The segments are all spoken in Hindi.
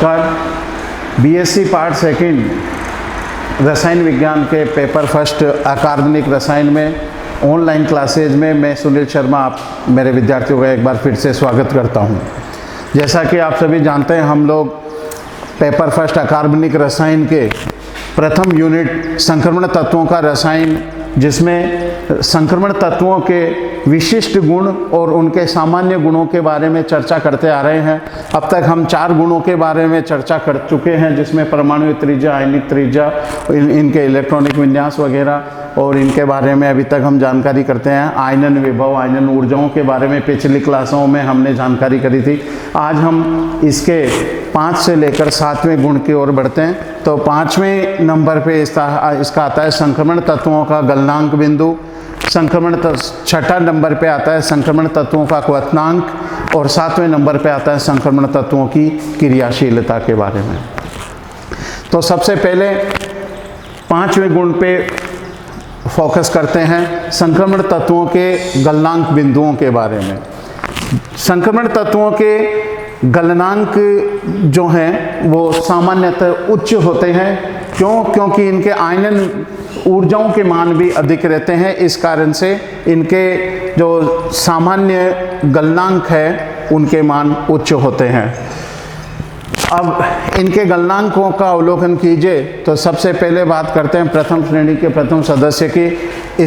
नमस्कार। बीएससी पार्ट सेकंड रसायन विज्ञान के पेपर फर्स्ट अकार्बनिक रसायन में ऑनलाइन क्लासेज में मैं सुनील शर्मा आप मेरे विद्यार्थियों का एक बार फिर से स्वागत करता हूं। जैसा कि आप सभी जानते हैं, हम लोग पेपर फर्स्ट अकार्बनिक रसायन के प्रथम यूनिट संक्रमण तत्वों का रसायन, जिसमें संक्रमण तत्वों के विशिष्ट गुण और उनके सामान्य गुणों के बारे में चर्चा करते आ रहे हैं। अब तक हम 4 गुणों के बारे में चर्चा कर चुके हैं, जिसमें परमाणु त्रिज्या, आयनिक त्रिज्या, इनके इलेक्ट्रॉनिक विन्यास वगैरह, और इनके बारे में अभी तक हम जानकारी करते हैं। आयनन विभव, आयनन ऊर्जाओं के बारे में पिछली क्लासों में हमने जानकारी करी थी। आज हम इसके 5 से लेकर 7वें गुण की ओर बढ़ते हैं। तो 5वें नंबर पे इसका आता है संक्रमण तत्वों का गलनांक बिंदु। छठा नंबर पे आता है संक्रमण तत्वों का क्वथनांक, और 7वें नंबर पे आता है संक्रमण तत्वों की क्रियाशीलता के बारे में। तो सबसे पहले 5वें गुण पे फोकस करते हैं, संक्रमण तत्वों के गलनांक बिंदुओं के बारे में। संक्रमण तत्वों के गलनांक जो हैं वो सामान्यतः उच्च होते हैं। क्योंकि इनके आयनन ऊर्जाओं के मान भी अधिक रहते हैं। इस कारण से इनके जो सामान्य गलनांक है उनके मान उच्च होते हैं। अब इनके गलनांकों का अवलोकन कीजिए तो सबसे पहले बात करते हैं प्रथम श्रेणी के प्रथम सदस्य की,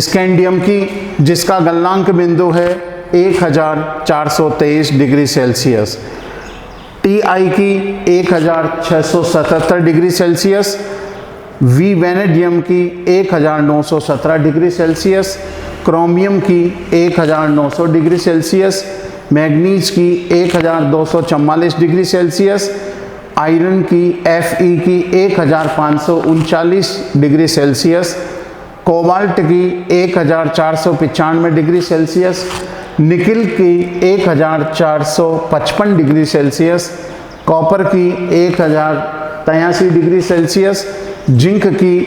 स्कैंडियम की, जिसका गलनांक बिंदु है 1423 डिग्री सेल्सियस। टीआई की 1677 डिग्री सेल्सियस। वी वेनेडियम की 1917 डिग्री सेल्सियस। क्रोमियम की 1900 डिग्री सेल्सियस। मैग्नीज की 1244 डिग्री सेल्सियस। आयरन की Fe की 1539 डिग्री सेल्सियस। कोबाल्ट की 1495 डिग्री सेल्सियस। निकिल की 1455 डिग्री सेल्सियस। कॉपर की 1083 डिग्री सेल्सियस। जिंक की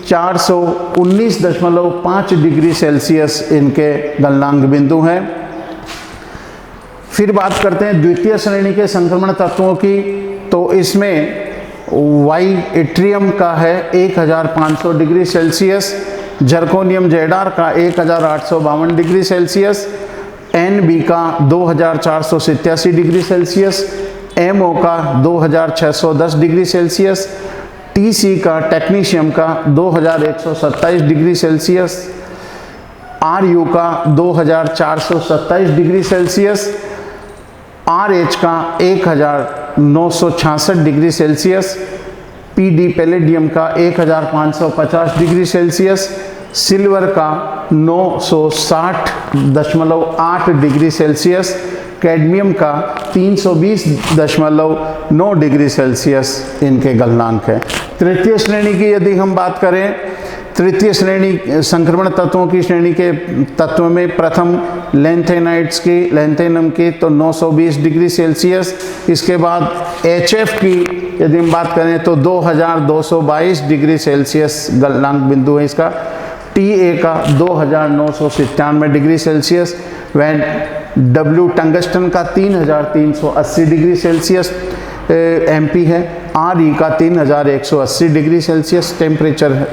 419.5 डिग्री सेल्सियस इनके गलनांक बिंदु हैं। फिर बात करते हैं द्वितीय श्रेणी के संक्रमण तत्वों की। तो इसमें वाई इट्रियम का है 1500 डिग्री सेल्सियस। जर्कोनियम जेडार का 1852 डिग्री सेल्सियस। एनबी का 2487 डिग्री सेल्सियस। एमओ का 2610 डिग्री सेल्सियस। टीसी का टेक्नीशियम का 2127 डिग्री सेल्सियस। आरयू का 2427 डिग्री सेल्सियस। आरएच का 1966 डिग्री सेल्सियस। पीडी पैलेडियम का 1550 डिग्री सेल्सियस। सिल्वर का 960.8 डिग्री सेल्सियस। कैडमियम का 320.9 डिग्री सेल्सियस इनके गलनांक है। तृतीय श्रेणी की यदि हम बात करें, तृतीय श्रेणी संक्रमण तत्वों की श्रेणी के तत्व में प्रथम लैंथेनाइड्स की, लैंथेनम की तो 920 डिग्री सेल्सियस। इसके बाद HF की यदि हम बात करें तो 2222 डिग्री सेल्सियस गलनांक बिंदु है इसका। TA का 2997 डिग्री सेल्सियस। वैन W टंगस्टन का 3380 डिग्री सेल्सियस MP है। RE का 3180 डिग्री सेल्सियस टेम्परेचर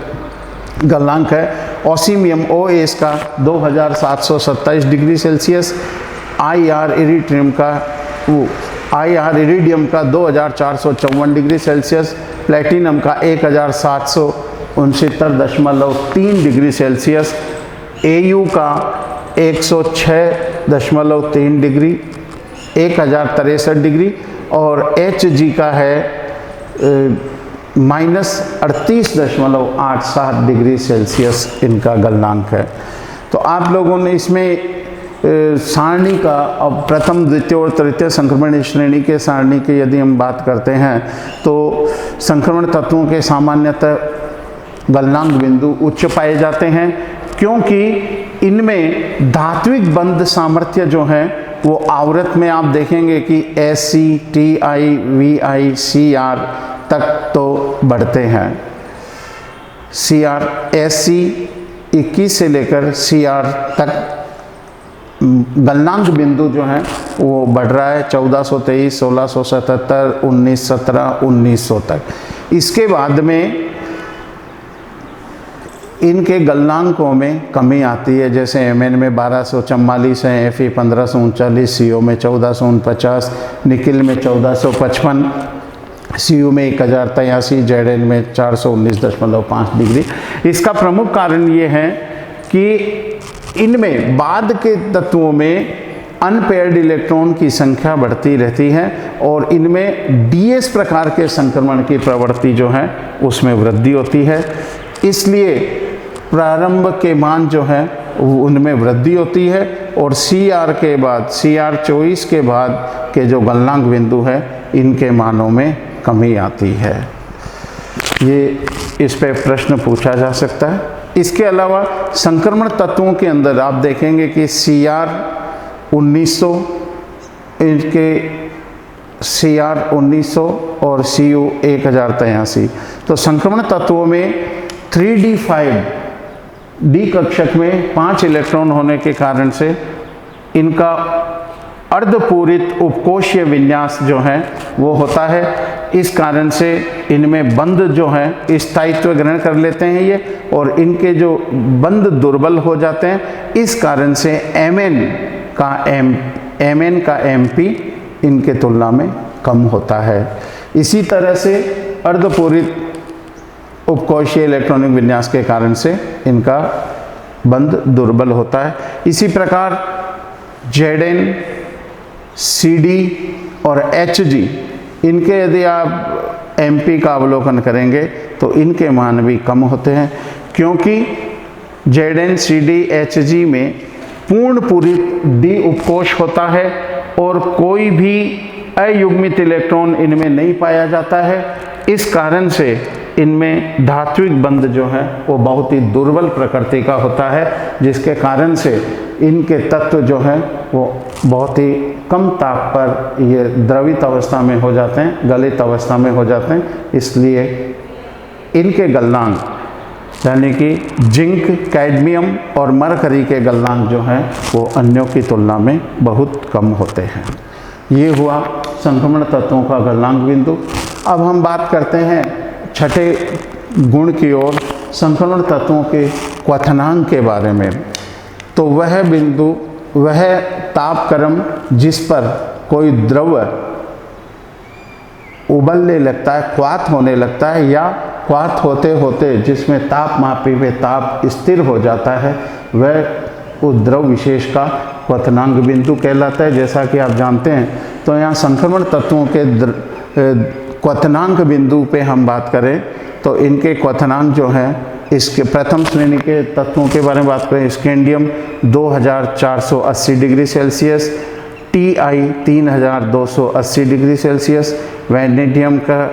गलनांक है। ओसीमियम OAs का 2727 डिग्री सेल्सियस। IR इरिडियम का 2454 डिग्री सेल्सियस। प्लेटिनम का 1769.3 डिग्री सेल्सियस। AU का 106.3 डिग्री, 1063 डिग्री, और HG का है -38.87 डिग्री सेल्सियस इनका गलनांक है। तो आप लोगों ने इसमें सारणी का अब प्रथम, द्वितीय और तृतीय संक्रमण श्रेणी के सारणी की यदि हम बात करते हैं तो संक्रमण तत्वों के सामान्यतः गलनांक बिंदु उच्च पाए जाते हैं, क्योंकि इनमें धात्विक बंध सामर्थ्य जो है वो आवर्त में आप देखेंगे कि SC, TI, VI, CR तक तो बढ़ते हैं। SC 21 से लेकर CR तक गलनांक बिंदु जो हैं वो बढ़ रहा है 1423, 1677, 1917, 1900 तक। इसके बाद में इनके गलनांकों में कमी आती है, जैसे एमएन में 1244 है, एफई 1539, सीओ में 1449, निकिल में 1455, सीयू में 1083, जेडएन में 419.5 डिग्री। इसका प्रमुख कारण ये है कि इनमें बाद के तत्वों में अनपेयर्ड इलेक्ट्रॉन की संख्या बढ़ती रहती है और इनमें डीएस प्रकार के संक्रमण की प्रवृत्ति जो है उसमें वृद्धि होती है। इसलिए प्रारंभ के मान जो है उनमें वृद्धि होती है और सीआर के बाद, सीआर 24 के बाद के जो गलनांक बिंदु है इनके मानों में कमी आती है। ये इस पे प्रश्न पूछा जा सकता है। इसके अलावा संक्रमण तत्वों के अंदर आप देखेंगे कि सीआर 1900, इनके सीआर 1900 और सीयू 1083। तो संक्रमण तत्वों में 3d5 डी कक्षक में 5 इलेक्ट्रॉन होने के कारण से इनका अर्धपूरित उपकोशीय विन्यास जो है वो होता है। इस कारण से इनमें बंध जो है स्थायित्व ग्रहण कर लेते हैं ये, और इनके जो बंध दुर्बल हो जाते हैं। इस कारण से एमएन का एमपी इनके तुलना में कम होता है। इसी तरह से अर्धपूरित उपकोशीय इलेक्ट्रॉनिक विन्यास के कारण से इनका बंध दुर्बल होता है। इसी प्रकार जेडएन, सीडी और एचजी, इनके यदि आप एमपी का अवलोकन करेंगे तो इनके मान भी कम होते हैं, क्योंकि जेडएन, सीडी, एचजी में पूर्णपूरित डी उपकोश होता है और कोई भी अयुग्मित इलेक्ट्रॉन इनमें नहीं पाया जाता है। इस कारण से इनमें धात्विक बंध जो है वो बहुत ही दुर्बल प्रकृति का होता है, जिसके कारण से इनके तत्व जो हैं वो बहुत ही कम ताप पर ये द्रवित अवस्था में हो जाते हैं, गलित अवस्था में हो जाते हैं। इसलिए इनके गलनांक यानी कि जिंक, कैडमियम और मरकरी के गलनांक जो हैं वो अन्यों की तुलना में बहुत कम होते हैं। ये हुआ संक्रमण तत्वों का गलनांक बिंदु। अब हम बात करते हैं छठे गुण की ओर, संक्रमण तत्वों के क्वथनांक के बारे में। तो वह बिंदु, वह तापक्रम जिस पर कोई द्रव उबलने लगता है, क्वाथ होने लगता है, या क्वाथ होते होते जिसमें तापमापी में ताप स्थिर हो जाता है, वह उस द्रव विशेष का क्वथनांक बिंदु कहलाता है। जैसा कि आप जानते हैं, तो यहाँ संक्रमण तत्वों के क्वथनांक बिंदु पे हम बात करें तो इनके क्वथनांक जो हैं, इसके प्रथम श्रेणी के तत्वों के बारे में बात करें, scandium 2480 degree Celsius, TI 3280 degree Celsius, vanadium का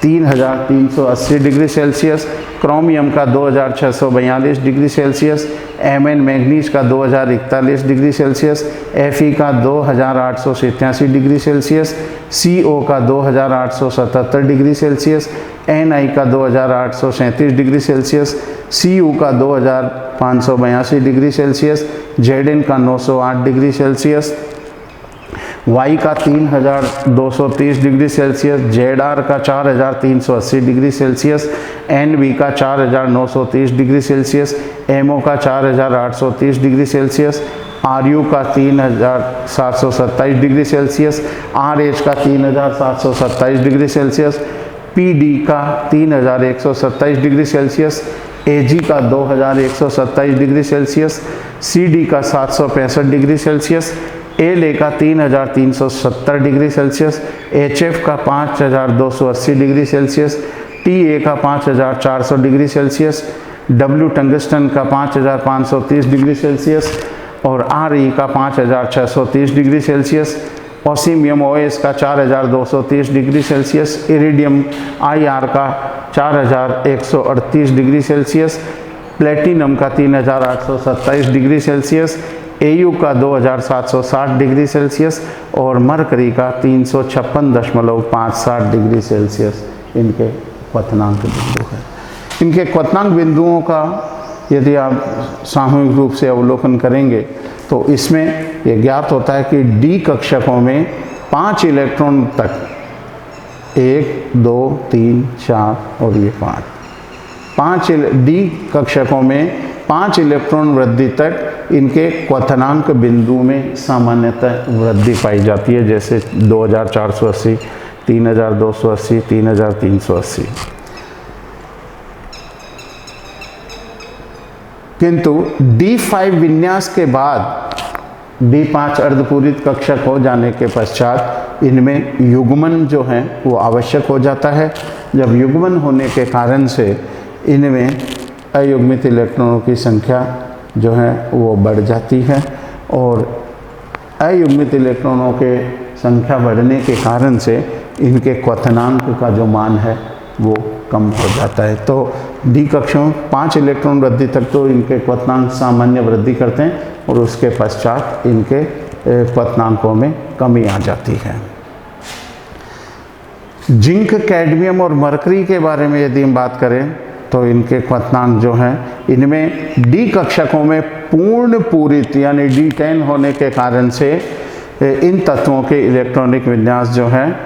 3380 डिग्री सेल्सियस, क्रोमियम का 2642 डिग्री सेल्सियस, एमएन मैग्नीज का 2041 डिग्री सेल्सियस, एफई का 2887 डिग्री सेल्सियस, सीओ का 2877 डिग्री सेल्सियस, एनआई का 2837 डिग्री सेल्सियस, सीयू का 2582 डिग्री सेल्सियस, जेडएन का 908 डिग्री सेल्सियस, वाई का 3230 डिग्री सेल्सियस, जेडआर का 4380 डिग्री सेल्सियस, एनबी का 4930 डिग्री सेल्सियस, एमओ का 4830 डिग्री सेल्सियस, आरयू का 3727 डिग्री सेल्सियस, आरएच का 3727 डिग्री सेल्सियस, पीडी का 3127 डिग्री सेल्सियस, एजी का 2127 डिग्री सेल्सियस, सीडी का 765 डिग्री सेल्सियस, एल का 3370 डिग्री सेल्सियस, एचएफ का 5280 डिग्री सेल्सियस, टीए का 5400 डिग्री सेल्सियस, डब्ल्यू टंगस्टन का 5530 डिग्री सेल्सियस और आरई का 5630 डिग्री सेल्सियस, ओसीमियम ओएस का 4230 डिग्री सेल्सियस, इरिडियम आईआर का 4138 डिग्री सेल्सियस, प्लेटिनम का 3827 डिग्री सेल्सियस, एयू का 2760 डिग्री सेल्सियस और मरकरी का 356.57 डिग्री सेल्सियस इनके क्वथनांक बिंदु है। इनके क्वथनांक बिंदुओं का यदि आप सामूहिक रूप से अवलोकन करेंगे तो इसमें ये ज्ञात होता है कि डी कक्षकों में 5 इलेक्ट्रॉन तक, 1 2 3 4 और ये 5 डी कक्षकों में 5 इलेक्ट्रॉन वृद्धि तक इनके क्वथनांक बिंदु में सामान्यतः वृद्धि पाई जाती है, जैसे 2480, 3280, 3380। किंतु D5 विन्यास के बाद D5 अर्धपूरित कक्षक हो जाने के पश्चात इनमें युग्मन जो है वो आवश्यक हो जाता है। जब युग्मन होने के कारण से इनमें अयुग्मित इलेक्ट्रॉनों की संख्या जो है वो बढ़ जाती है और अयुग्मित इलेक्ट्रॉनों के संख्या बढ़ने के कारण से इनके क्वथनांक का जो मान है वो कम हो जाता है। तो डी कक्षों 5 इलेक्ट्रॉन वृद्धि तक तो इनके क्वथनांक सामान्य वृद्धि करते हैं और उसके पश्चात इनके क्वथनांकों में कमी आ जाती है। जिंक, कैडमियम और मरकरी के बारे में यदि हम बात करें तो इनके क्वथनांक जो हैं इनमें डी कक्षकों में पूर्ण पूरित यानी D10 होने के कारण से इन तत्वों के इलेक्ट्रॉनिक विन्यास जो हैं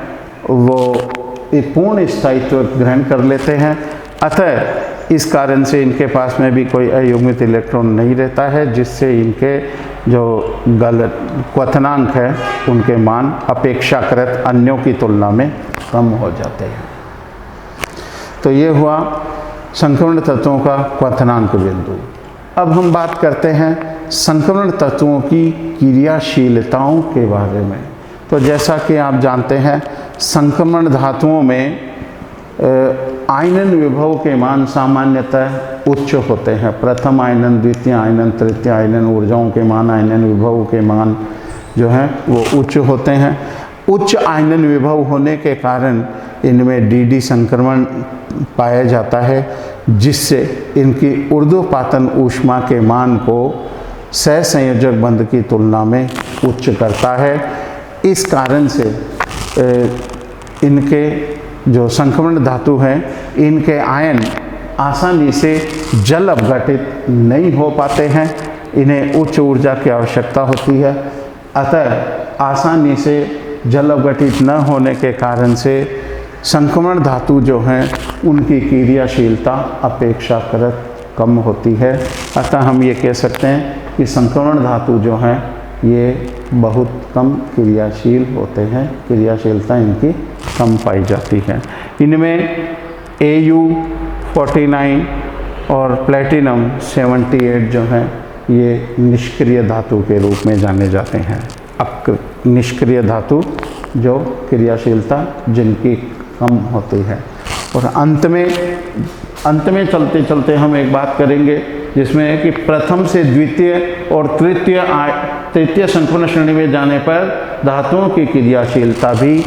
वो एक पूर्ण स्थायित्व ग्रहण कर लेते हैं। अतः इस कारण से इनके पास में भी कोई अयुग्मित इलेक्ट्रॉन नहीं रहता है, जिससे इनके जो गलत क्वथनांक है उनके मान अपेक्षाकृत अन्यों की तुलना में कम हो जाते हैं। तो ये हुआ संक्रमण तत्वों का क्वथनांक बिंदु। अब हम बात करते हैं संक्रमण तत्वों की क्रियाशीलताओं के बारे में। तो जैसा कि आप जानते हैं संक्रमण धातुओं में आयनन विभव के मान सामान्यतः उच्च होते हैं। प्रथम आयनन, द्वितीय आयनन, तृतीय आयनन ऊर्जाओं के मान, आयनन विभव के मान जो हैं वो उच्च होते हैं। उच्च आयनन विभव होने के कारण इनमें डी संक्रमण पाया जाता है, जिससे इनकी ऊर्ध्वपातन ऊष्मा के मान को सहसंयोजक बंध की तुलना में उच्च करता है। इस कारण से इनके जो संक्रमण धातु हैं इनके आयन आसानी से जल अपघटित नहीं हो पाते हैं। इन्हें उच्च ऊर्जा की आवश्यकता होती है। अतः आसानी से जल अपघटित न होने के कारण से संक्रमण धातु जो हैं उनकी क्रियाशीलता अपेक्षाकृत कम होती है। अतः हम ये कह सकते हैं कि संक्रमण धातु जो हैं ये बहुत कम क्रियाशील होते हैं, क्रियाशीलता इनकी कम पाई जाती है। इनमें Au49 और प्लेटिनम 78 जो हैं ये निष्क्रिय धातु के रूप में जाने जाते हैं। निष्क्रिय धातु जो क्रियाशीलता जिनकी कम होती है। और अंत में चलते चलते हम एक बात करेंगे जिसमें है कि प्रथम से द्वितीय और तृतीय संक्रमण श्रेणी में जाने पर धातुओं की क्रियाशीलता भी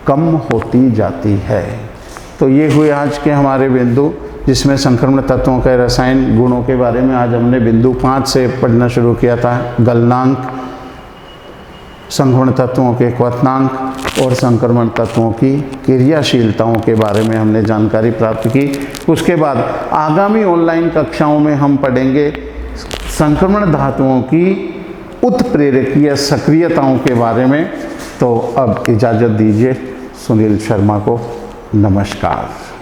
कम होती जाती है। तो ये हुए आज के हमारे बिंदु, जिसमें संक्रमण तत्वों के रसायन गुणों के बारे में आज हमने बिंदु 5 से पढ़ना शुरू किया था। गलनांक, संक्रमण तत्वों के क्वथनांक और संक्रमण तत्वों की क्रियाशीलताओं के बारे में हमने जानकारी प्राप्त की। उसके बाद आगामी ऑनलाइन कक्षाओं में हम पढ़ेंगे संक्रमण धातुओं की उत्प्रेरकीय सक्रियताओं के बारे में। तो अब इजाज़त दीजिए सुनील शर्मा को। नमस्कार।